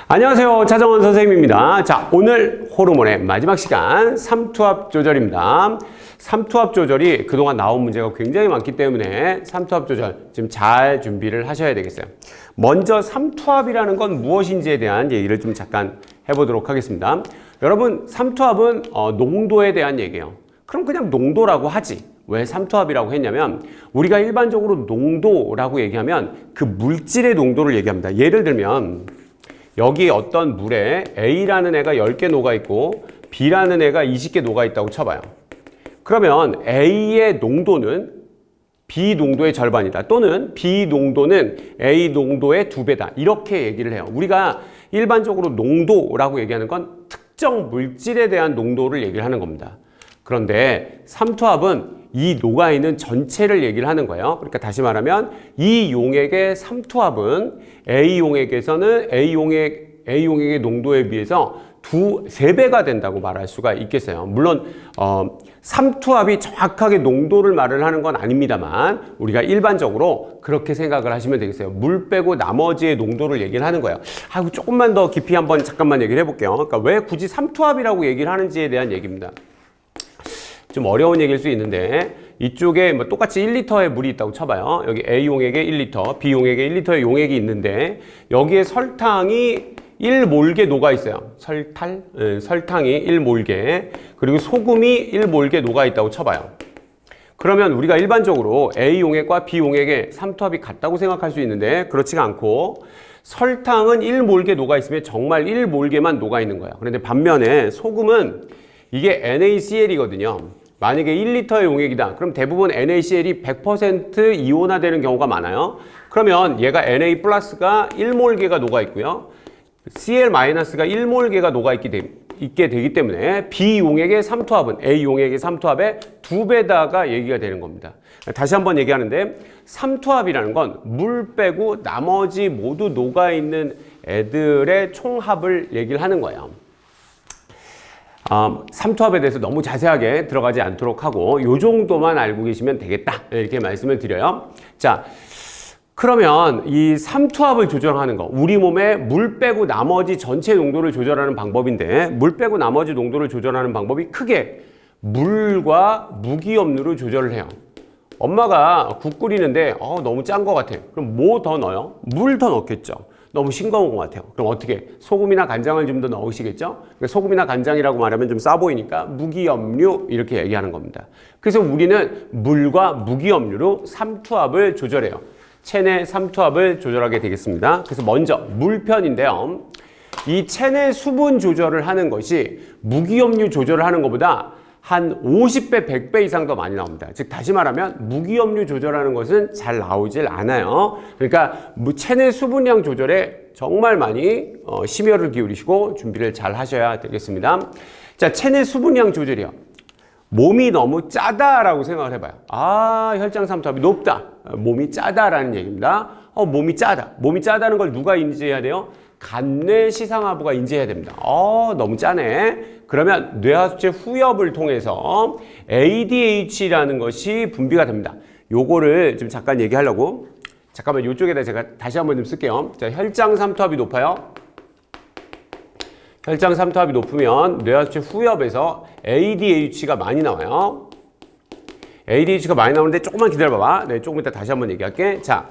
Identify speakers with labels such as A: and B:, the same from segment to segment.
A: 안녕하세요, 차정원 선생님입니다. 자, 오늘 호르몬의 마지막 시간 삼투압 조절입니다. 삼투압 조절이 그동안 나온 문제가 굉장히 많기 때문에 삼투압 조절 지금 잘 준비를 하셔야 되겠어요. 먼저 삼투압이라는 건 무엇인지에 대한 얘기를 좀 잠깐 해보도록 하겠습니다. 여러분, 삼투압은 농도에 대한 얘기예요. 그럼 그냥 농도라고 하지. 왜 삼투압이라고 했냐면 우리가 일반적으로 농도라고 얘기하면 그 물질의 농도를 얘기합니다. 예를 들면 여기 어떤 물에 A라는 애가 10개 녹아있고 B라는 애가 20개 녹아있다고 쳐봐요. 그러면 A의 농도는 B 농도의 절반이다. 또는 B 농도는 A 농도의 2배다. 이렇게 얘기를 해요. 우리가 일반적으로 농도라고 얘기하는 건 특정 물질에 대한 농도를 얘기를 하는 겁니다. 그런데 삼투압은 이 녹아있는 전체를 얘기를 하는 거예요. 그러니까 다시 말하면 이 용액의 삼투압은 A용액에서는 A용액의 농도에 비해서 3배가 된다고 말할 수가 있겠어요. 물론 삼투압이 정확하게 농도를 말을 하는 건 아닙니다만 우리가 일반적으로 그렇게 생각을 하시면 되겠어요. 물 빼고 나머지의 농도를 얘기를 하는 거예요. 조금만 더 깊이 한번 잠깐만 얘기를 해볼게요. 그러니까 왜 굳이 삼투압이라고 얘기를 하는지에 대한 얘기입니다. 좀 어려운 얘기일 수 있는데 이쪽에 뭐 똑같이 1리터의 물이 있다고 쳐봐요. 여기 A용액에 1리터, B용액에 1리터의 용액이 있는데 여기에 설탕이 1몰게 녹아 있어요. 설탕이 1몰게, 그리고 소금이 1몰게 녹아 있다고 쳐봐요. 그러면 우리가 일반적으로 A용액과 B용액의 삼투압이 같다고 생각할 수 있는데 그렇지가 않고 설탕은 1몰게 녹아 있으면 정말 1몰게만 녹아 있는 거예요. 그런데 반면에 소금은 이게 NaCl이거든요. 만약에 1리터의 용액이다. 그럼 대부분 NaCl이 100% 이온화되는 경우가 많아요. 그러면 얘가 Na+가 1몰게가 녹아 있고요. Cl-가 1몰게가 녹아 있게 되기 때문에 B용액의 삼투압은 A용액의 삼투압의 2배다가 얘기가 되는 겁니다. 다시 한번 얘기하는데 삼투압이라는 건 물 빼고 나머지 모두 녹아 있는 애들의 총합을 얘기를 하는 거예요. 삼투압에 대해서 너무 자세하게 들어가지 않도록 하고 요 정도만 알고 계시면 되겠다, 이렇게 말씀을 드려요. 자, 그러면 이 삼투압을 조절하는 거, 우리 몸에 물 빼고 나머지 전체 농도를 조절하는 방법인데 물 빼고 나머지 농도를 조절하는 방법이 크게 물과 무기압류로 조절을 해요. 엄마가 국 끓이는데 너무 짠 것 같아. 그럼 뭐 더 넣어요? 물 더 넣겠죠. 너무 싱거운 것 같아요. 그럼 어떻게? 소금이나 간장을 좀 더 넣으시겠죠? 소금이나 간장이라고 말하면 좀 싸 보이니까 무기압류 이렇게 얘기하는 겁니다. 그래서 우리는 물과 무기압류로 삼투압을 조절해요. 체내 삼투압을 조절하게 되겠습니다. 그래서 먼저 물편인데요. 이 체내 수분 조절을 하는 것이 무기압류 조절을 하는 것보다 한 50배, 100배 이상 더 많이 나옵니다. 즉 다시 말하면 무기압류 조절하는 것은 잘 나오질 않아요. 그러니까 체내 수분량 조절에 정말 많이 심혈을 기울이시고 준비를 잘 하셔야 되겠습니다. 자, 체내 수분량 조절이요. 몸이 너무 짜다라고 생각을 해봐요. 혈장 삼투압이 높다. 몸이 짜다라는 얘기입니다. 몸이 짜다. 몸이 짜다는 걸 누가 인지해야 돼요? 간뇌 시상하부가 인지해야 됩니다. 너무 짜네. 그러면 뇌하수체 후엽을 통해서 ADH라는 것이 분비가 됩니다. 요거를 좀 잠깐 얘기하려고. 잠깐만 요쪽에다 제가 다시 한번 좀 쓸게요. 자, 혈장 삼투압이 높아요. 혈장 삼투압이 높으면 뇌하수체 후엽에서 ADH가 많이 나와요. ADH가 많이 나오는데 조금만 기다려봐봐. 네, 조금 이따 다시 한번 얘기할게. 자,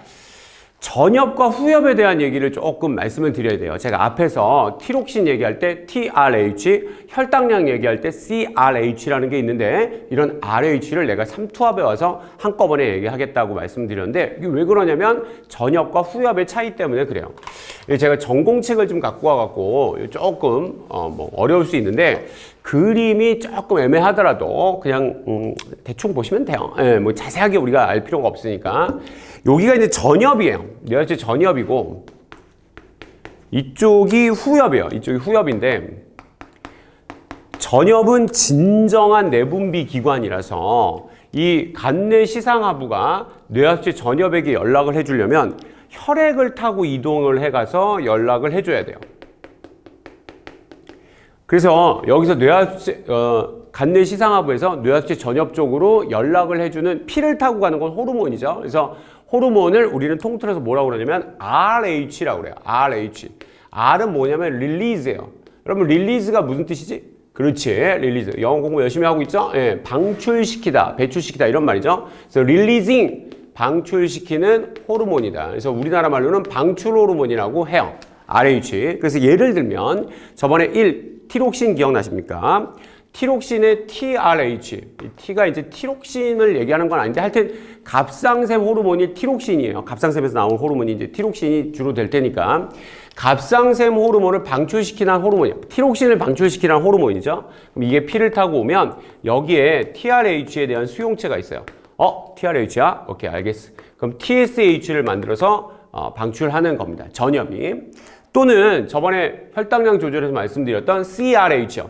A: 전엽과 후엽에 대한 얘기를 조금 말씀을 드려야 돼요. 제가 앞에서 티록신 얘기할 때 TRH, 혈당량 얘기할 때 CRH라는 게 있는데 이런 RH를 내가 삼투압에 와서 한꺼번에 얘기하겠다고 말씀드렸는데 이게 왜 그러냐면 전엽과 후엽의 차이 때문에 그래요. 제가 전공책을 좀 갖고 와갖고 조금 어려울 수 있는데 그림이 조금 애매하더라도 그냥 대충 보시면 돼요. 뭐 자세하게 우리가 알 필요가 없으니까. 여기가 이제 전엽이에요. 뇌하수체 전엽이고 이쪽이 후엽이에요. 이쪽이 후엽인데 전엽은 진정한 내분비 기관이라서 이 간뇌 시상하부가 뇌하수체 전엽에게 연락을 해주려면 혈액을 타고 이동을 해가서 연락을 해줘야 돼요. 그래서 여기서 간뇌 시상하부에서 뇌하수체 전엽 쪽으로 연락을 해주는 피를 타고 가는 건 호르몬이죠. 그래서 호르몬을 우리는 통틀어서 뭐라고 그러냐면 RH라고 그래요. RH. R은 뭐냐면 릴리즈예요. 여러분 릴리즈가 무슨 뜻이지? 그렇지. 릴리즈. 영어 공부 열심히 하고 있죠? 예, 방출시키다, 배출시키다 이런 말이죠. 그래서 릴리징, 방출시키는 호르몬이다. 그래서 우리나라 말로는 방출 호르몬이라고 해요. RH. 그래서 예를 들면 저번에 1, 티록신 기억나십니까? 티록신의 TRH. T가 이제 티록신을 얘기하는 건 아닌데 하여튼 갑상샘 호르몬이 티록신이에요. 갑상샘에서 나온 호르몬이 이제 티록신이 주로 될 테니까 갑상샘 호르몬을 방출시키는 호르몬이에요. 티록신을 방출시키는 호르몬이죠. 그럼 이게 피를 타고 오면 여기에 TRH에 대한 수용체가 있어요. TRH야? 오케이, 알겠어. 그럼 TSH를 만들어서 방출하는 겁니다. 전엽이. 또는 저번에 혈당량 조절에서 말씀드렸던 CRH요.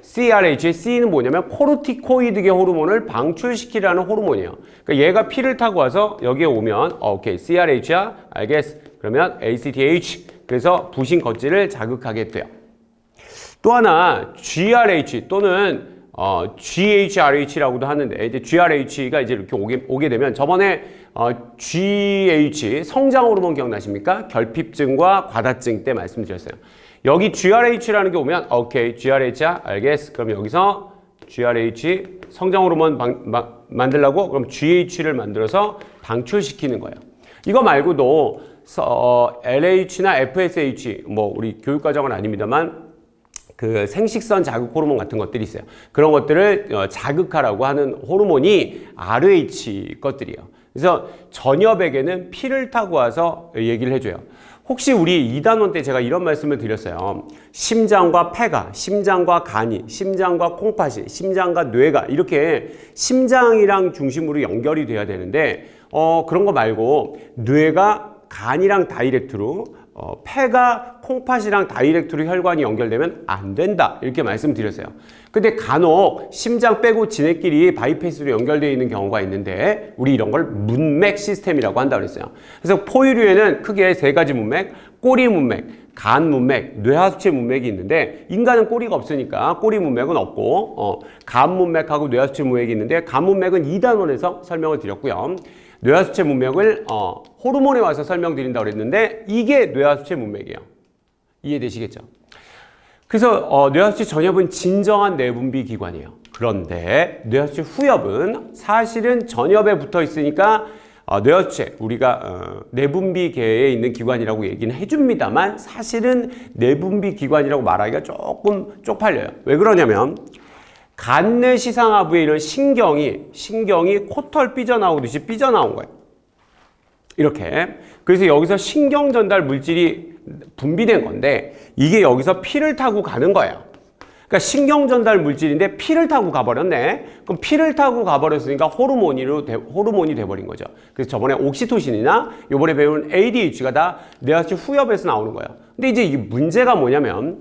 A: CRH의 C는 뭐냐면 코르티코이드계 호르몬을 방출시키라는 호르몬이에요. 그러니까 얘가 피를 타고 와서 여기에 오면 오케이, CRH야? 알겠어. 그러면 ACTH. 그래서 부신 겉질을 자극하게 돼요. 또 하나 GRH 또는 GHRH라고도 하는데 이제 GRH가 이제 이렇게 오게 되면 저번에 GH 성장 호르몬 기억나십니까? 결핍증과 과다증 때 말씀드렸어요. 여기 GRH라는 게 오면 오케이, GRH야? 알겠어. 그럼 여기서 GRH 성장 호르몬 만들려고 그럼 GH를 만들어서 방출시키는 거예요. 이거 말고도 LH나 FSH 뭐 우리 교육과정은 아닙니다만 그 생식선 자극 호르몬 같은 것들이 있어요. 그런 것들을 자극하라고 하는 호르몬이 RH 것들이에요. 그래서 전엽에게는 피를 타고 와서 얘기를 해줘요. 혹시 우리 2단원 때 제가 이런 말씀을 드렸어요. 심장과 폐가, 심장과 간이, 심장과 콩팥이, 심장과 뇌가 이렇게 심장이랑 중심으로 연결이 돼야 되는데 그런 거 말고 뇌가 간이랑 다이렉트로 폐가 콩팥이랑 다이렉트로 혈관이 연결되면 안 된다 이렇게 말씀드렸어요. 근데 간혹 심장 빼고 지네끼리 바이패스로 연결되어 있는 경우가 있는데 우리 이런 걸 문맥 시스템이라고 한다고 그랬어요. 그래서 포유류에는 크게 세 가지 문맥, 꼬리 문맥, 간 문맥, 뇌하수체 문맥이 있는데 인간은 꼬리가 없으니까 꼬리 문맥은 없고 간 문맥하고 뇌하수체 문맥이 있는데 간 문맥은 2단원에서 설명을 드렸고요. 뇌하수체 문맥을 호르몬에 와서 설명드린다고 그랬는데 이게 뇌하수체 문맥이에요. 이해되시겠죠? 그래서 뇌하수체 전엽은 진정한 내분비 기관이에요. 그런데 뇌하수체 후엽은 사실은 전엽에 붙어 있으니까 뇌하수체 우리가 내분비계에 있는 기관이라고 얘기는 해줍니다만 사실은 내분비 기관이라고 말하기가 조금 쪽팔려요. 왜 그러냐면 간내 시상하부에 이런 신경이 코털 삐져나오듯이 삐져나온 거예요. 이렇게. 그래서 여기서 신경 전달 물질이 분비된 건데 이게 여기서 피를 타고 가는 거예요. 그러니까 신경 전달 물질인데 피를 타고 가버렸네. 그럼 피를 타고 가버렸으니까 호르몬이 돼버린 거죠. 그래서 저번에 옥시토신이나 요번에 배운 ADH가 다 뇌하수체 후엽에서 나오는 거예요. 근데 이제 이게 문제가 뭐냐면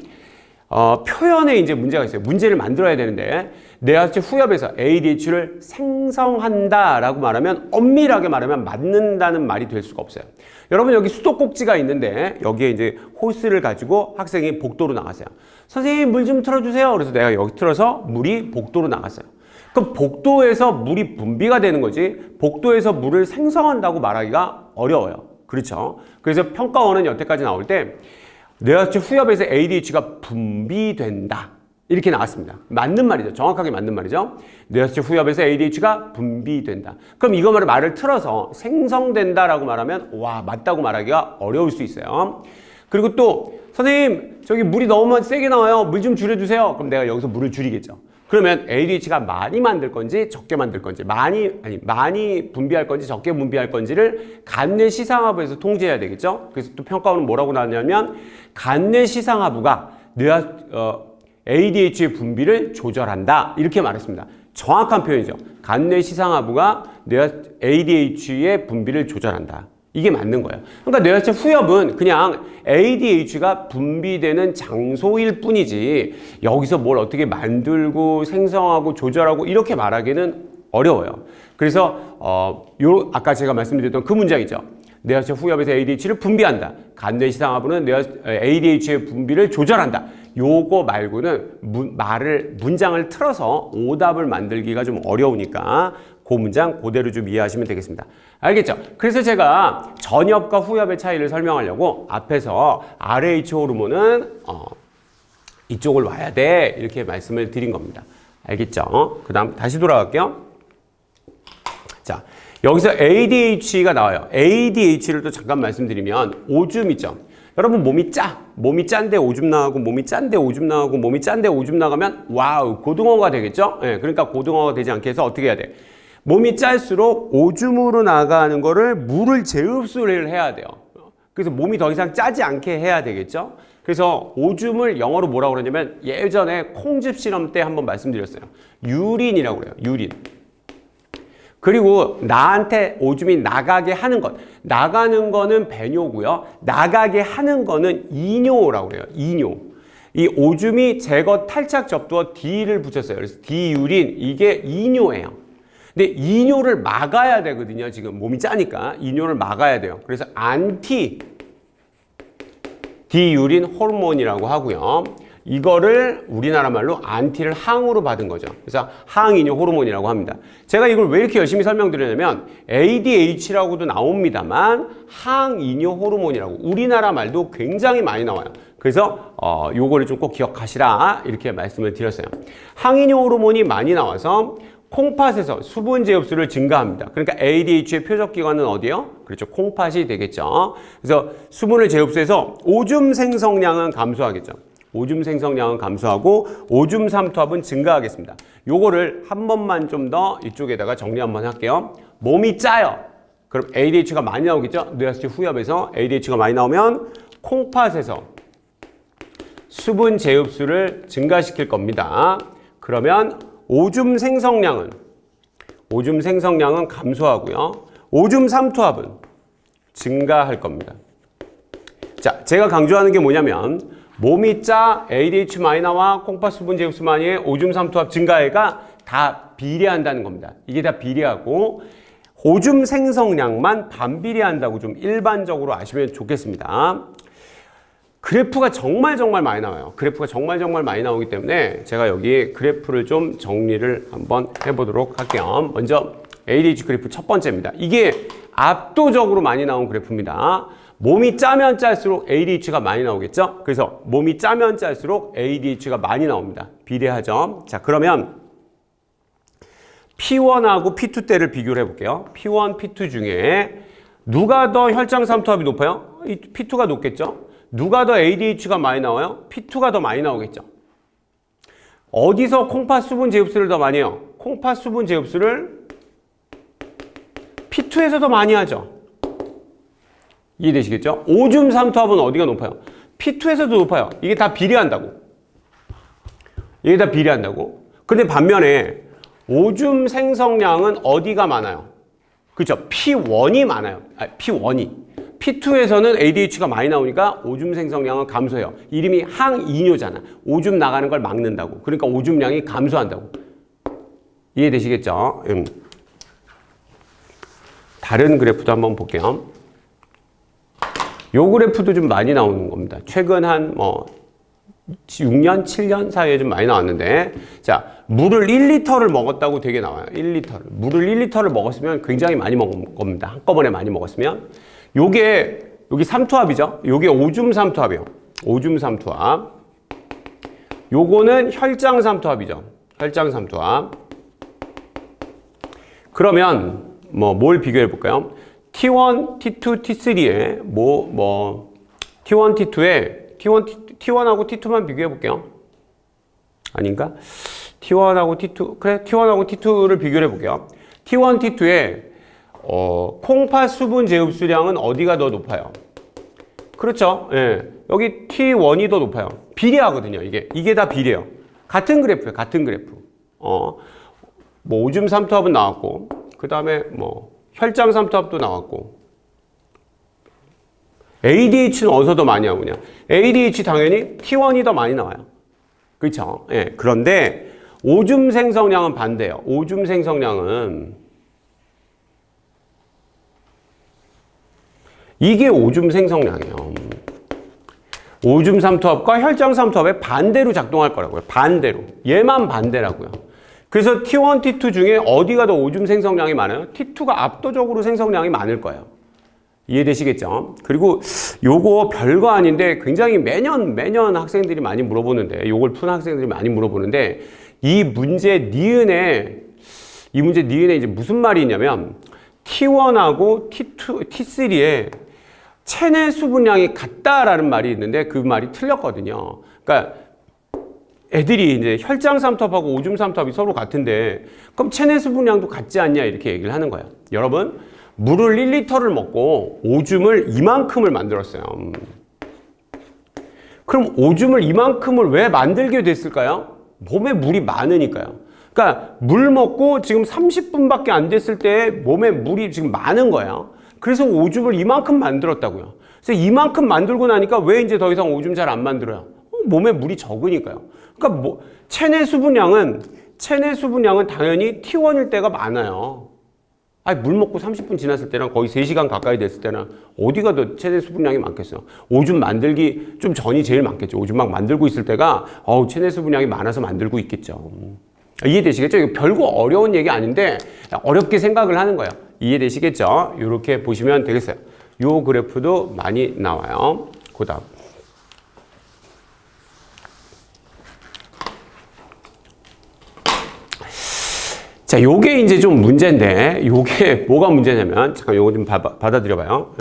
A: 표현에 이제 문제가 있어요. 문제를 만들어야 되는데 뇌하수체 후엽에서 ADH를 생성한다라고 말하면 엄밀하게 말하면 맞는다는 말이 될 수가 없어요. 여러분 여기 수도꼭지가 있는데 여기에 이제 호스를 가지고 학생이 복도로 나갔어요. 선생님 물 좀 틀어주세요. 그래서 내가 여기 틀어서 물이 복도로 나갔어요. 그럼 복도에서 물이 분비가 되는 거지 복도에서 물을 생성한다고 말하기가 어려워요. 그렇죠? 그래서 평가원은 여태까지 나올 때 뇌하수체 후엽에서 ADH가 분비된다. 이렇게 나왔습니다. 맞는 말이죠. 정확하게 맞는 말이죠. 뇌하수체 후엽에서 ADH가 분비된다. 그럼 이거 말을 틀어서 생성된다라고 말하면 와 맞다고 말하기가 어려울 수 있어요. 그리고 또 선생님 저기 물이 너무 세게 나와요. 물 좀 줄여주세요. 그럼 내가 여기서 물을 줄이겠죠. 그러면 ADH가 많이 만들 건지 적게 만들 건지 많이 분비할 건지 적게 분비할 건지를 간내 시상하부에서 통제해야 되겠죠. 그래서 또 평가원은 뭐라고 나왔냐면 간내 시상하부가 ADH의 분비를 조절한다 이렇게 말했습니다. 정확한 표현이죠. 간내 시상하부가 ADH의 분비를 조절한다. 이게 맞는 거예요. 그러니까 뇌하수체 후엽은 그냥 ADH가 분비되는 장소일 뿐이지 여기서 뭘 어떻게 만들고 생성하고 조절하고 이렇게 말하기는 어려워요. 그래서 아까 제가 말씀드렸던 그 문장이죠. 뇌하수체 후엽에서 ADH를 분비한다. 간내 시상하부는 ADH의 분비를 조절한다. 요거 말고는 문장을 틀어서 오답을 만들기가 좀 어려우니까 그 문장 그대로 좀 이해하시면 되겠습니다. 알겠죠? 그래서 제가 전엽과 후엽의 차이를 설명하려고 앞에서 RH 호르몬은 이쪽을 와야 돼 이렇게 말씀을 드린 겁니다. 알겠죠? 그 다음 다시 돌아갈게요. 자, 여기서 ADH가 나와요. ADH를 또 잠깐 말씀드리면 오줌 있죠? 여러분 몸이 짜. 몸이 짠데 오줌 나가고 몸이 짠데 오줌 나가고 몸이 짠데 오줌 나가면 와우 고등어가 되겠죠? 예, 그러니까 고등어가 되지 않게 해서 어떻게 해야 돼? 몸이 짤수록 오줌으로 나가는 거를 물을 재흡수를 해야 돼요. 그래서 몸이 더 이상 짜지 않게 해야 되겠죠? 그래서 오줌을 영어로 뭐라고 그러냐면 예전에 콩즙 실험 때 한번 말씀드렸어요. 유린이라고 그래요. 유린. 그리고 나한테 오줌이 나가게 하는 것. 나가는 거는 배뇨고요. 나가게 하는 거는 이뇨라고 그래요. 이뇨. 이 오줌이 제거 탈착 접두어 D를 붙였어요. 그래서 D유린 이게 이뇨예요. 근데 이뇨를 막아야 되거든요. 지금 몸이 짜니까 이뇨를 막아야 돼요. 그래서 안티 디유린 호르몬이라고 하고요. 이거를 우리나라 말로 안티를 항으로 받은 거죠. 그래서 항이뇨 호르몬이라고 합니다. 제가 이걸 왜 이렇게 열심히 설명드리냐면 ADH라고도 나옵니다만 항이뇨 호르몬이라고 우리나라 말도 굉장히 많이 나와요. 그래서 요거를 좀 꼭 기억하시라 이렇게 말씀을 드렸어요. 항이뇨 호르몬이 많이 나와서 콩팥에서 수분 제흡수를 증가합니다. 그러니까 ADH의 표적 기관은 어디예요? 그렇죠. 콩팥이 되겠죠. 그래서 수분을 제흡수해서 오줌 생성량은 감소하겠죠. 오줌 생성량은 감소하고 오줌 삼투압은 증가하겠습니다. 요거를 한 번만 좀 더 이쪽에다가 정리 한번 할게요. 몸이 짜요. 그럼 ADH가 많이 나오겠죠? 뇌하수체 후엽에서 ADH가 많이 나오면 콩팥에서 수분 제흡수를 증가시킬 겁니다. 그러면 오줌 생성량은 감소하고요. 오줌 삼투압은 증가할 겁니다. 자, 제가 강조하는 게 뭐냐면 몸이 짜, ADH 많이 나와, 콩팥 수분 제흡수 많이 해, 오줌 삼투압 증가해가 다 비례한다는 겁니다. 이게 다 비례하고 오줌 생성량만 반비례한다고 좀 일반적으로 아시면 좋겠습니다. 그래프가 정말 많이 나와요. 그래프가 정말 많이 나오기 때문에 제가 여기 그래프를 좀 정리를 한번 해보도록 할게요. 먼저 ADH 그래프 첫 번째입니다. 이게 압도적으로 많이 나온 그래프입니다. 몸이 짜면 짤수록 ADH가 많이 나오겠죠? 그래서 몸이 짜면 짤수록 ADH가 많이 나옵니다. 비례하죠? 자, 그러면 P1하고 P2 때를 비교를 해볼게요. P1, P2 중에 누가 더 혈장 삼투압이 높아요? 이 P2가 높겠죠? 누가 더 ADH가 많이 나와요? P2가 더 많이 나오겠죠? 어디서 콩팥 수분 제흡수를 더 많이 해요? 콩팥 수분 제흡수를 P2에서 더 많이 하죠? 이해되시겠죠? 오줌 삼투압은 어디가 높아요? P2에서도 높아요. 이게 다 비례한다고. 근데 반면에 오줌 생성량은 어디가 많아요? 그렇죠? P1이 많아요. P1이. P2에서는 ADH가 많이 나오니까 오줌 생성량은 감소해요. 이름이 항이뇨잖아. 오줌 나가는 걸 막는다고. 그러니까 오줌량이 감소한다고. 이해되시겠죠? 다른 그래프도 한번 볼게요. 요 그래프도 좀 많이 나오는 겁니다. 최근 한 6년, 7년 사이에 좀 많이 나왔는데, 자, 물을 1리터를 먹었다고 되게 나와요. 1리터를. 물을 1리터를 먹었으면 굉장히 많이 먹은 겁니다. 한꺼번에 많이 먹었으면. 요게, 여기 삼투압이죠? 요게 오줌 삼투압이에요. 오줌 삼투압. 요거는 혈장 삼투압이죠. 혈장 삼투압. 그러면, 뭘 비교해 볼까요? T1, T2, T3에, T1, T2에, T1하고 T2만 비교해 볼게요. 아닌가? T1하고 T2, 그래, T1하고 T2를 비교해 볼게요. T1, T2에, 콩팥 수분 제흡수량은 어디가 더 높아요? 그렇죠. 예. 여기 T1이 더 높아요. 비례하거든요, 이게. 이게 다 비례해요. 같은 그래프예요, 같은 그래프. 오줌 삼투압은 나왔고, 그 다음에 혈장 삼투압도 나왔고. ADH는 어디서 더 많이 나오냐? ADH 당연히 T1이 더 많이 나와요. 그렇죠? 예. 그런데 오줌 생성량은 반대예요. 오줌 생성량은 이게 오줌 생성량이에요. 오줌 삼투압과 혈장 삼투압의 반대로 작동할 거라고요. 반대로. 얘만 반대라고요. 그래서 T1, T2 중에 어디가 더 오줌 생성량이 많아요? T2가 압도적으로 생성량이 많을 거예요. 이해되시겠죠? 그리고 요거 별거 아닌데 굉장히 매년 학생들이 많이 물어보는데, 요걸 푼 학생들이 많이 물어보는데, 이 문제 니은에 이제 무슨 말이 있냐면 T1하고 T2, T3에 체내 수분량이 같다라는 말이 있는데 그 말이 틀렸거든요. 그러니까 애들이 이제 혈장 삼투압하고 오줌 삼투압이 서로 같은데 그럼 체내 수분량도 같지 않냐 이렇게 얘기를 하는 거예요. 여러분, 물을 1리터를 먹고 오줌을 이만큼을 만들었어요. 그럼 오줌을 이만큼을 왜 만들게 됐을까요? 몸에 물이 많으니까요. 그러니까 물 먹고 지금 30분밖에 안 됐을 때 몸에 물이 지금 많은 거예요. 그래서 오줌을 이만큼 만들었다고요. 그래서 이만큼 만들고 나니까 왜 이제 더 이상 오줌 잘 안 만들어요? 몸에 물이 적으니까요. 그러니까 체내 수분량은 당연히 T1일 때가 많아요. 아니, 물 먹고 30분 지났을 때랑 거의 3시간 가까이 됐을 때는 어디가 더 체내 수분량이 많겠어요? 오줌 만들기 좀 전이 제일 많겠죠. 오줌 막 만들고 있을 때가 체내 수분량이 많아서 만들고 있겠죠. 이해되시겠죠? 이거 별거 어려운 얘기 아닌데 어렵게 생각을 하는 거예요. 이해되시겠죠? 이렇게 보시면 되겠어요. 요 그래프도 많이 나와요. 그 다음. 자, 요게 이제 좀 문제인데, 요게 뭐가 문제냐면, 잠깐 요거 좀 받아들여봐요.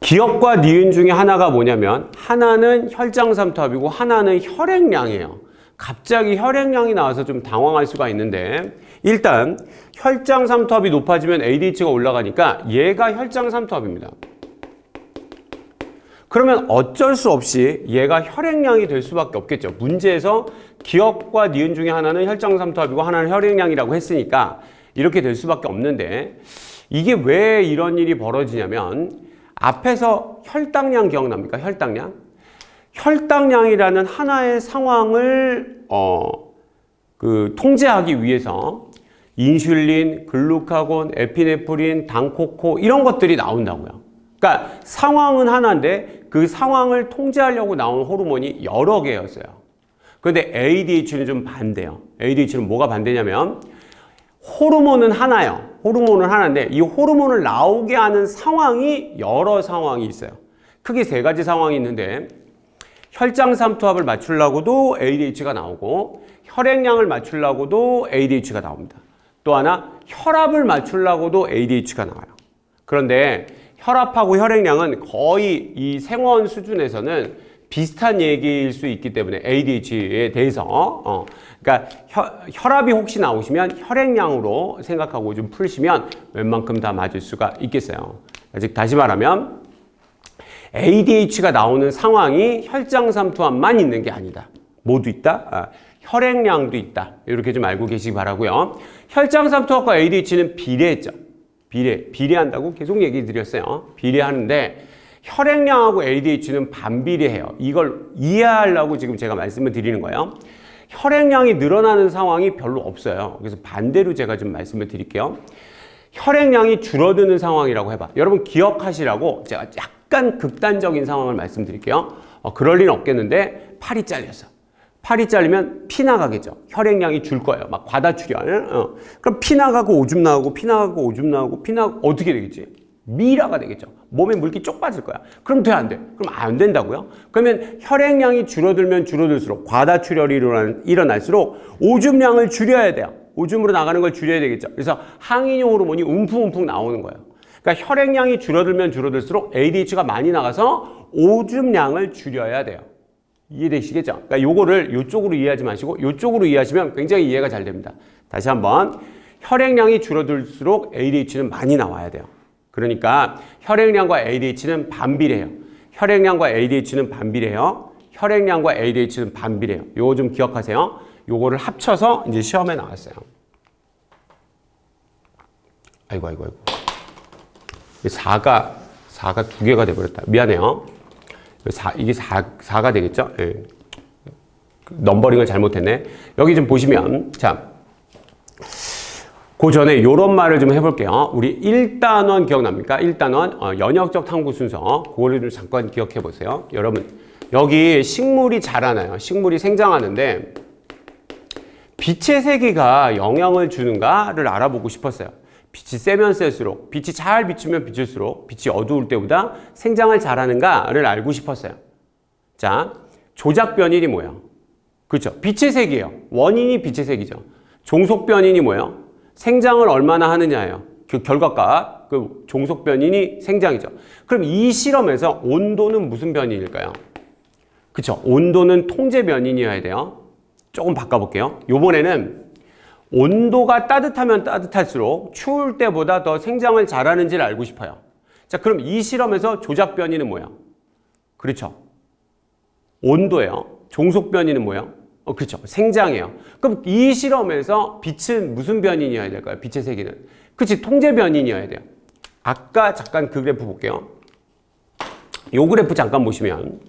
A: 기억과 니은 중에 하나가 뭐냐면, 하나는 혈장 삼투압이고, 하나는 혈액량이에요. 갑자기 혈액량이 나와서 좀 당황할 수가 있는데, 일단, 혈장 삼투압이 높아지면 ADH가 올라가니까, 얘가 혈장 삼투압입니다. 그러면 어쩔 수 없이 얘가 혈액량이 될 수밖에 없겠죠. 문제에서 기억과 니은 중에 하나는 혈장 삼투압이고 하나는 혈액량이라고 했으니까 이렇게 될 수밖에 없는데, 이게 왜 이런 일이 벌어지냐면 앞에서 혈당량 기억납니까? 혈당량이라는 하나의 상황을 통제하기 위해서 인슐린, 글루카곤, 에피네프린, 당코코 이런 것들이 나온다고요. 그러니까 상황은 하나인데 그 상황을 통제하려고 나온 호르몬이 여러 개였어요. 그런데 ADH는 좀 반대예요. ADH는 뭐가 반대냐면 호르몬은 하나예요. 호르몬은 하나인데 이 호르몬을 나오게 하는 상황이 여러 상황이 있어요. 크게 3가지 상황이 있는데 혈장 삼투압을 맞추려고도 ADH가 나오고 혈액량을 맞추려고도 ADH가 나옵니다. 또 하나 혈압을 맞추려고도 ADH가 나와요. 그런데 혈압하고 혈액량은 거의 이 생원 수준에서는 비슷한 얘기일 수 있기 때문에 ADH에 대해서 그러니까 혈압이 혹시 나오시면 혈액량으로 생각하고 좀 풀시면 웬만큼 다 맞을 수가 있겠어요. 즉 다시 말하면 ADH가 나오는 상황이 혈장 삼투압만 있는 게 아니다. 뭐도 있다? 혈액량도 있다. 이렇게 좀 알고 계시기 바라고요. 혈장 삼투압과 ADH는 비례했죠. 비례한다고 계속 얘기 드렸어요. 비례하는데 혈액량하고 ADH는 반비례해요. 이걸 이해하려고 지금 제가 말씀을 드리는 거예요. 혈액량이 늘어나는 상황이 별로 없어요. 그래서 반대로 제가 좀 말씀을 드릴게요. 혈액량이 줄어드는 상황이라고 해봐. 여러분 기억하시라고 제가 약간 극단적인 상황을 말씀드릴게요. 그럴 리는 없겠는데 팔이 잘렸어. 팔이 잘리면 피 나가겠죠. 혈액량이 줄 거예요. 막 과다출혈. 그럼 피 나가고 오줌 나오고 피 나가고 오줌 나오고 피 나가고 어떻게 되겠지? 미라가 되겠죠. 몸에 물기 쪽 빠질 거야. 그럼 돼, 안 돼? 그럼 안 된다고요? 그러면 혈액량이 줄어들면 줄어들수록 과다출혈이 일어날수록 오줌량을 줄여야 돼요. 오줌으로 나가는 걸 줄여야 되겠죠. 그래서 항인용 호르몬이 움푹움푹 나오는 거예요. 그러니까 혈액량이 줄어들면 줄어들수록 ADH가 많이 나가서 오줌량을 줄여야 돼요. 이해되시겠죠? 그러니까 요거를 요쪽으로 이해하지 마시고 요쪽으로 이해하시면 굉장히 이해가 잘 됩니다. 다시 한번 혈액량이 줄어들수록 ADH는 많이 나와야 돼요. 그러니까 혈액량과 ADH는 반비례해요. 혈액량과 ADH는 반비례해요. 혈액량과 ADH는 반비례해요. 요거 좀 기억하세요. 요거를 합쳐서 이제 시험에 나왔어요. 아이고. 4가 2개가 돼버렸다. 미안해요. 이게 4가 되겠죠? 예. 넘버링을 잘못했네. 여기 좀 보시면, 자, 그 전에 이런 말을 좀 해볼게요. 우리 1단원 기억납니까? 1단원, 연역적 탐구 순서. 그거를 좀 잠깐 기억해 보세요. 여러분, 여기 식물이 자라나요. 식물이 생장하는데, 빛의 세기가 영향을 주는가를 알아보고 싶었어요. 빛이 세면 셀수록, 빛이 잘 비추면 비출수록 빛이 어두울 때보다 생장을 잘하는가를 알고 싶었어요. 자, 조작 변인이 뭐예요? 그렇죠. 빛의 색이에요. 원인이 빛의 색이죠. 종속 변인이 뭐예요? 생장을 얼마나 하느냐예요. 그 결과값, 그 종속 변인이 생장이죠. 그럼 이 실험에서 온도는 무슨 변인일까요? 그렇죠. 온도는 통제 변인이어야 돼요. 조금 바꿔볼게요. 요번에는 온도가 따뜻하면 따뜻할수록 추울 때보다 더 생장을 잘하는지를 알고 싶어요. 자, 그럼 이 실험에서 조작 변이는 뭐야? 그렇죠. 온도예요. 종속 변이는 뭐예요? 그렇죠. 생장이에요. 그럼 이 실험에서 빛은 무슨 변인이어야 될까요? 빛의 세기는. 그렇지. 통제 변인이어야 돼요. 아까 잠깐 그 그래프 볼게요. 요 그래프 잠깐 보시면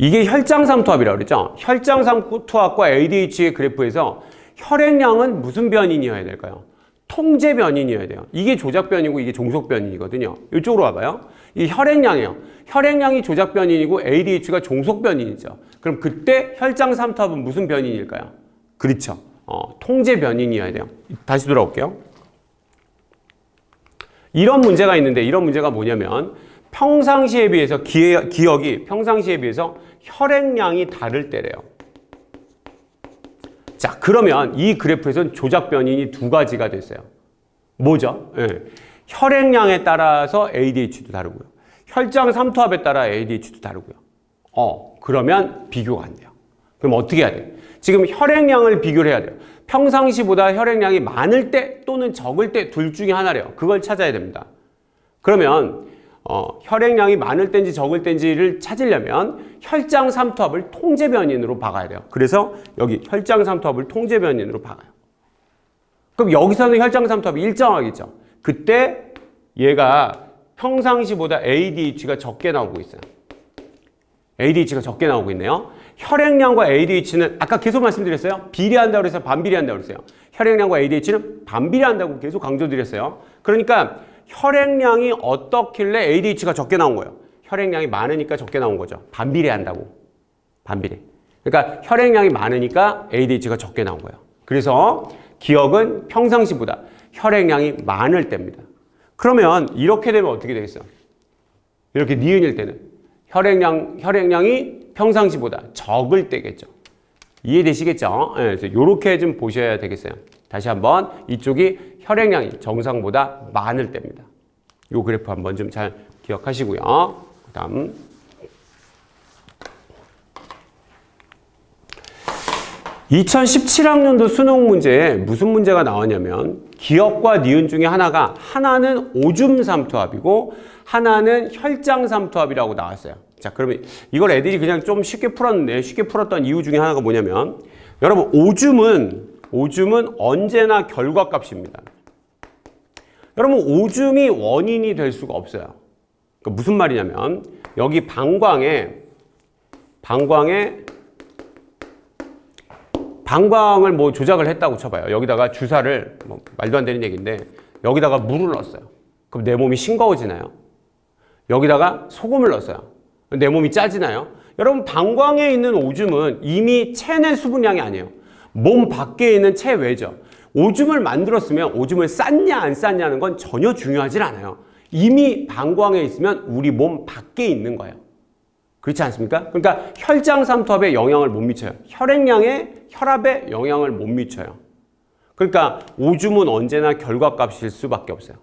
A: 이게 혈장삼투압이라고 그랬죠? 혈장삼투압과 ADH의 그래프에서 혈액량은 무슨 변인이어야 될까요? 통제 변인이어야 돼요. 이게 조작 변이고 이게 종속 변인이거든요. 이쪽으로 와봐요. 이 혈액량이에요. 혈액량이 조작 변인이고 ADH가 종속 변인이죠. 그럼 그때 혈장삼투압은 무슨 변인일까요? 그렇죠. 통제 변인이어야 돼요. 다시 돌아올게요. 이런 문제가 있는데 이런 문제가 뭐냐면 평상시에 비해서 기억이 평상시에 비해서 혈액량이 다를 때래요. 자, 그러면 이 그래프에서는 조작 변인이 두 가지가 됐어요. 뭐죠? 네. 혈액량에 따라서 ADH도 다르고요. 혈장 삼투압에 따라 ADH도 다르고요. 그러면 비교가 안 돼요. 그럼 어떻게 해야 돼? 지금 혈액량을 비교를 해야 돼요. 평상시보다 혈액량이 많을 때 또는 적을 때 둘 중에 하나래요. 그걸 찾아야 됩니다. 그러면 혈액량이 많을 땐지 적을 땐지를 찾으려면 혈장 삼투압을 통제 변인으로 박아야 돼요. 그래서 여기 혈장 삼투압을 통제 변인으로 박아요. 그럼 여기서는 혈장 삼투압이 일정하겠죠. 그때 얘가 평상시보다 ADH가 적게 나오고 있어요. ADH가 적게 나오고 있네요. 혈액량과 ADH는 아까 계속 말씀드렸어요. 비례한다고 그래서 반비례한다고 그랬어요. 혈액량과 ADH는 반비례한다고 계속 강조드렸어요. 그러니까 혈액량이 어떻길래 ADH가 적게 나온 거예요? 혈액량이 많으니까 적게 나온 거죠. 반비례한다고. 반비례. 그러니까 혈액량이 많으니까 ADH가 적게 나온 거예요. 그래서 기억은 평상시보다 혈액량이 많을 때입니다. 그러면 이렇게 되면 어떻게 되겠어요? 이렇게 니은일 때는 혈액량이 평상시보다 적을 때겠죠. 이해되시겠죠? 네, 그래서 이렇게 좀 보셔야 되겠어요. 다시 한번 이쪽이 혈액량이 정상보다 많을 때입니다. 이 그래프 한번 좀 잘 기억하시고요. 그 다음 2017학년도 수능 문제에 무슨 문제가 나왔냐면 기억과 니은 중에 하나는 오줌 삼투압이고 하나는 혈장 삼투압이라고 나왔어요. 자, 그러면 이걸 애들이 그냥 좀 쉽게 풀었는데 쉽게 풀었던 이유 중에 하나가 뭐냐면 여러분 오줌은 언제나 결과값입니다. 여러분 오줌이 원인이 될 수가 없어요. 그러니까 무슨 말이냐면 여기 방광을 뭐 조작을 했다고 쳐봐요. 여기다가 주사를 말도 안 되는 얘기인데 여기다가 물을 넣었어요. 그럼 내 몸이 싱거워지나요? 여기다가 소금을 넣었어요. 내 몸이 짜지나요? 여러분 방광에 있는 오줌은 이미 체내 수분량이 아니에요. 몸 밖에 있는 체외죠. 오줌을 만들었으면 오줌을 쌌냐 안 쌌냐는 건 전혀 중요하진 않아요. 이미 방광에 있으면 우리 몸 밖에 있는 거예요. 그렇지 않습니까? 그러니까 혈장 삼투압에 영향을 못 미쳐요. 혈압에 영향을 못 미쳐요. 그러니까 오줌은 언제나 결과값일 수밖에 없어요.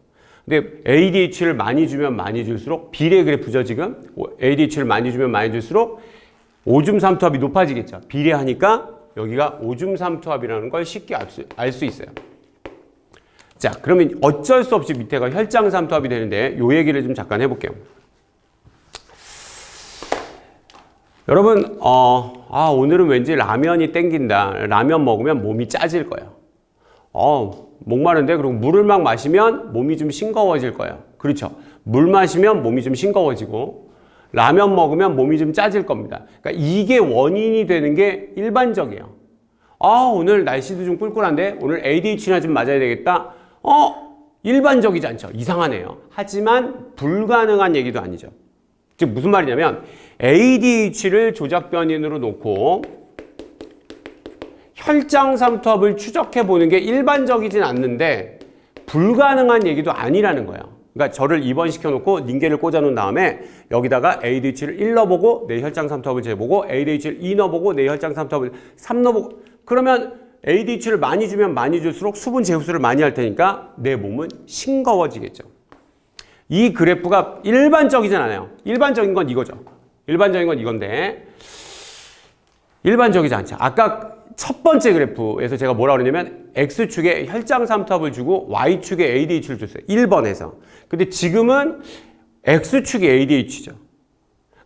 A: 근데 ADH를 많이 주면 많이 줄수록 비례 그래프죠 지금. ADH를 많이 주면 많이 줄수록 오줌 삼투압이 높아지겠죠. 비례하니까 여기가 오줌 삼투압이라는 걸 쉽게 알 수 있어요. 자, 그러면 어쩔 수 없이 밑에가 혈장 삼투압이 되는데 요 얘기를 좀 잠깐 해볼게요. 여러분, 오늘은 왠지 라면이 땡긴다. 라면 먹으면 몸이 짜질 거예요. 목마른데 그리고 물을 막 마시면 몸이 좀 싱거워질 거예요. 그렇죠. 물 마시면 몸이 좀 싱거워지고 라면 먹으면 몸이 좀 짜질 겁니다. 그러니까 이게 원인이 되는 게 일반적이에요. 오늘 날씨도 좀 꿀꿀한데 오늘 ADH나 좀 맞아야 되겠다. 일반적이지 않죠. 이상하네요. 하지만 불가능한 얘기도 아니죠. 즉 무슨 말이냐면 ADH를 조작 변인으로 놓고 혈장 삼투압을 추적해 보는 게 일반적이진 않는데 불가능한 얘기도 아니라는 거예요. 그러니까 저를 입원시켜 놓고 닌겔을 꽂아 놓은 다음에 여기다가 ADH를 1 넣어보고 내 혈장 삼투압을 재보고 ADH를 2 넣어보고 내 혈장 삼투압을 3 넣어보고 그러면 ADH를 많이 주면 많이 줄수록 수분 재흡수를 많이 할 테니까 내 몸은 싱거워지겠죠. 이 그래프가 일반적이진 않아요. 일반적인 건 이거죠. 일반적인 건 이건데 일반적이지 않죠. 아까 첫 번째 그래프에서 제가 뭐라고 그러냐면 X축에 혈장 삼투압을 주고 Y축에 ADH를 줬어요. 1번에서. 근데 지금은 X축이 ADH죠.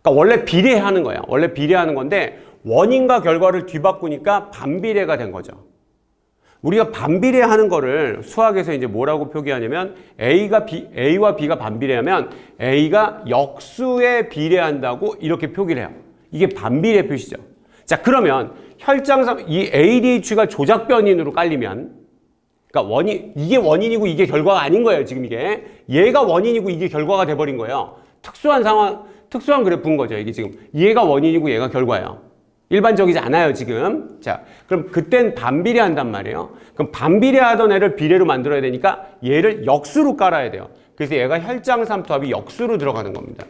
A: 그러니까 원래 비례하는 거예요. 원래 비례하는 건데 원인과 결과를 뒤바꾸니까 반비례가 된 거죠. 우리가 반비례하는 거를 수학에서 이제 뭐라고 표기하냐면 A와 B가 반비례하면 A가 역수에 비례한다고 이렇게 표기를 해요. 이게 반비례 표시죠. 자, 그러면 이 ADH가 조작 변인으로 깔리면 그러니까 이게 원인이고 이게 결과가 아닌 거예요. 지금 이게 얘가 원인이고 이게 결과가 돼버린 거예요. 특수한 그래프인 거죠. 이게 지금 얘가 원인이고 얘가 결과예요. 일반적이지 않아요, 지금. 자, 그럼 그땐 반비례한단 말이에요. 그럼 반비례하던 애를 비례로 만들어야 되니까 얘를 역수로 깔아야 돼요. 그래서 얘가 혈장 삼투압이 역수로 들어가는 겁니다.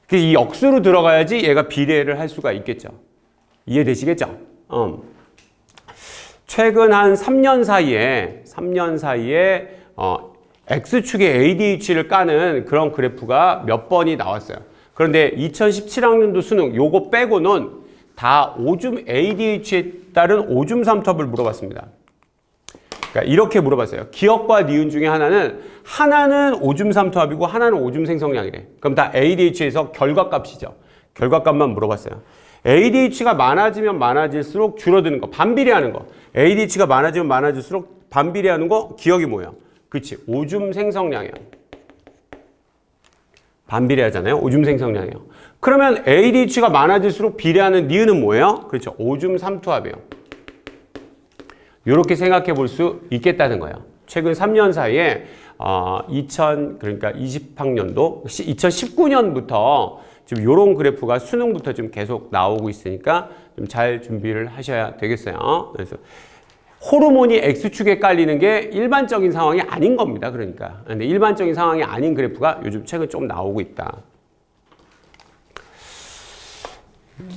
A: 그래서 이 역수로 들어가야지 얘가 비례를 할 수가 있겠죠. 이해되시겠죠? 최근 한 3년 사이에 X축의 ADH를 까는 그런 그래프가 몇 번이 나왔어요. 그런데 2017학년도 수능 요거 빼고는 다 오줌 ADH에 따른 오줌 삼투압을 물어봤습니다. 그러니까 이렇게 물어봤어요. 기억과 니은 중에 하나는 오줌 삼투압이고 하나는 오줌 생성량이래. 그럼 다 ADH에서 결과값이죠. 결과값만 물어봤어요. ADH가 많아지면 많아질수록 줄어드는 거, 반비례하는 거. ADH가 많아지면 많아질수록 반비례하는 거, 기억이 뭐예요? 그치, 오줌 생성량이에요. 반비례하잖아요. 오줌 생성량이에요. 그러면 ADH가 많아질수록 비례하는 니은은 뭐예요? 그렇죠. 오줌 삼투압이에요. 이렇게 생각해 볼 수 있겠다는 거예요. 최근 3년 사이에 그러니까 20학년도 2019년부터 지금 이런 그래프가 수능부터 지금 계속 나오고 있으니까 좀 잘 준비를 하셔야 되겠어요. 그래서 호르몬이 X축에 깔리는 게 일반적인 상황이 아닌 겁니다. 그러니까. 근데 일반적인 상황이 아닌 그래프가 요즘 최근 좀 나오고 있다.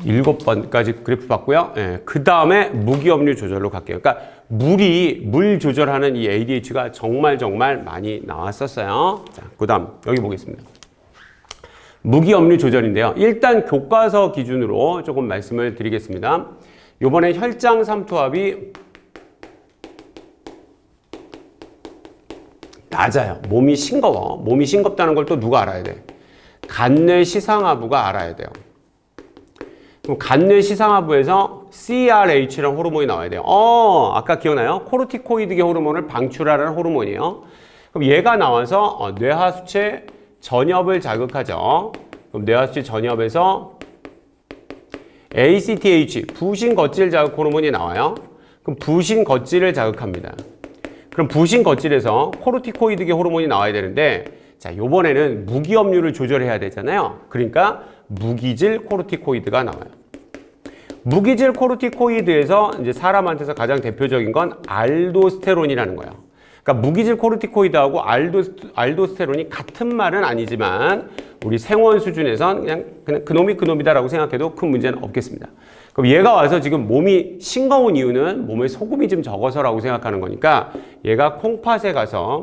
A: 7번까지 그래프 봤고요. 예, 그 다음에 무기업류 조절로 갈게요. 그러니까 물 조절하는 이 ADH가 정말 많이 나왔었어요. 자, 그 다음 여기 보겠습니다. 무기업류 조절인데요. 일단 교과서 기준으로 조금 말씀을 드리겠습니다. 요번에 혈장 삼투압이 낮아요. 몸이 싱거워. 몸이 싱겁다는 걸 또 누가 알아야 돼? 간뇌 시상하부가 알아야 돼요. 그럼 간뇌 시상하부에서 CRH라는 호르몬이 나와야 돼요. 아까 기억나요? 코르티코이드계 호르몬을 방출하는 호르몬이에요. 그럼 얘가 나와서 뇌하수체 전엽을 자극하죠. 그럼 뇌하수체 전엽에서 ACTH, 부신거질 자극 호르몬이 나와요. 그럼 부신거질을 자극합니다. 그럼 부신거질에서 코르티코이드계 호르몬이 나와야 되는데, 자, 요번에는 무기업류를 조절해야 되잖아요. 그러니까 무기질 코르티코이드가 나와요. 무기질 코르티코이드에서 이제 사람한테서 가장 대표적인 건 알도스테론이라는 거예요. 그러니까 무기질 코르티코이드하고 알도스테론이 같은 말은 아니지만 우리 생원 수준에선 그냥 그놈이다라고 생각해도 큰 문제는 없겠습니다. 그럼 얘가 와서 지금 몸이 싱거운 이유는 몸에 소금이 좀 적어서라고 생각하는 거니까 얘가 콩팥에 가서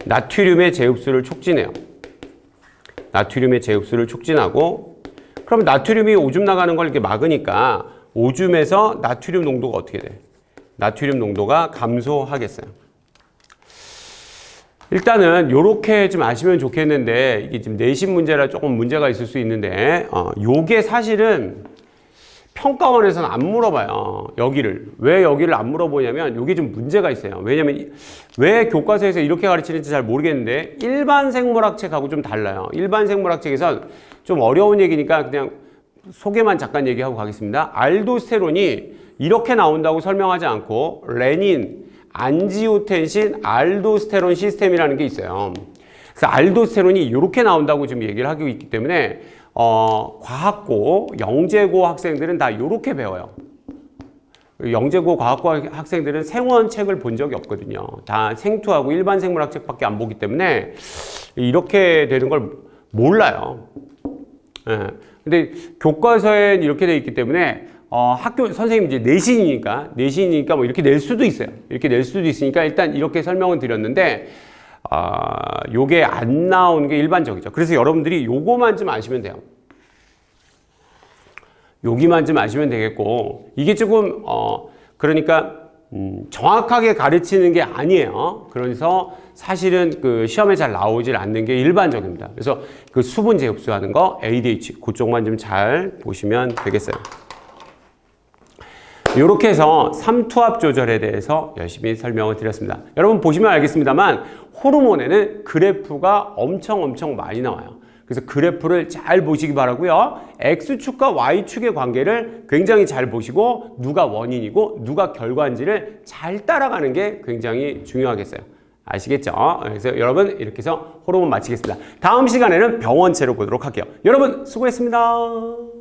A: 나트륨의 재흡수를 촉진해요. 나트륨의 재흡수를 촉진하고, 그럼 나트륨이 오줌 나가는 걸 이렇게 막으니까 오줌에서 나트륨 농도가 어떻게 돼? 나트륨 농도가 감소하겠어요. 일단은 요렇게 좀 아시면 좋겠는데, 이게 지금 내신 문제라 조금 문제가 있을 수 있는데, 요게 사실은 평가원에서는 안 물어봐요. 왜 여기를 안 물어보냐면 요게 좀 문제가 있어요. 왜냐면 왜 교과서에서 이렇게 가르치는지 잘 모르겠는데 일반 생물학책하고 좀 달라요. 일반 생물학책에선 좀 어려운 얘기니까 그냥 소개만 잠깐 얘기하고 가겠습니다. 알도스테론이 이렇게 나온다고 설명하지 않고 레닌, 안지오텐신, 알도스테론 시스템이라는 게 있어요. 그래서 알도스테론이 이렇게 나온다고 지금 얘기를 하고 있기 때문에 과학고, 영재고 학생들은 다 이렇게 배워요. 영재고 과학과 학생들은 생원책을 본 적이 없거든요. 다 생투하고 일반 생물학 책밖에 안 보기 때문에 이렇게 되는 걸 몰라요. 예. 근데 교과서엔 이렇게 돼 있기 때문에 학교 선생님 이제 내신이니까 뭐 이렇게 낼 수도 있어요. 이렇게 낼 수도 있으니까 일단 이렇게 설명을 드렸는데 요게 안 나오는 게 일반적이죠. 그래서 여러분들이 요거만 좀 아시면 돼요. 여기만 좀 아시면 되겠고, 이게 조금 그러니까 정확하게 가르치는 게 아니에요. 그래서 사실은 그 시험에 잘 나오질 않는 게 일반적입니다. 그래서 그 수분 재흡수하는 거 ADH 그쪽만 좀 잘 보시면 되겠어요. 이렇게 해서 삼투압 조절에 대해서 열심히 설명을 드렸습니다. 여러분 보시면 알겠습니다만 호르몬에는 그래프가 엄청 많이 나와요. 그래서 그래프를 잘 보시기 바라고요. X축과 Y축의 관계를 굉장히 잘 보시고 누가 원인이고 누가 결과인지를 잘 따라가는 게 굉장히 중요하겠어요. 아시겠죠? 그래서 여러분 이렇게 해서 호르몬 마치겠습니다. 다음 시간에는 병원체로 보도록 할게요. 여러분 수고했습니다.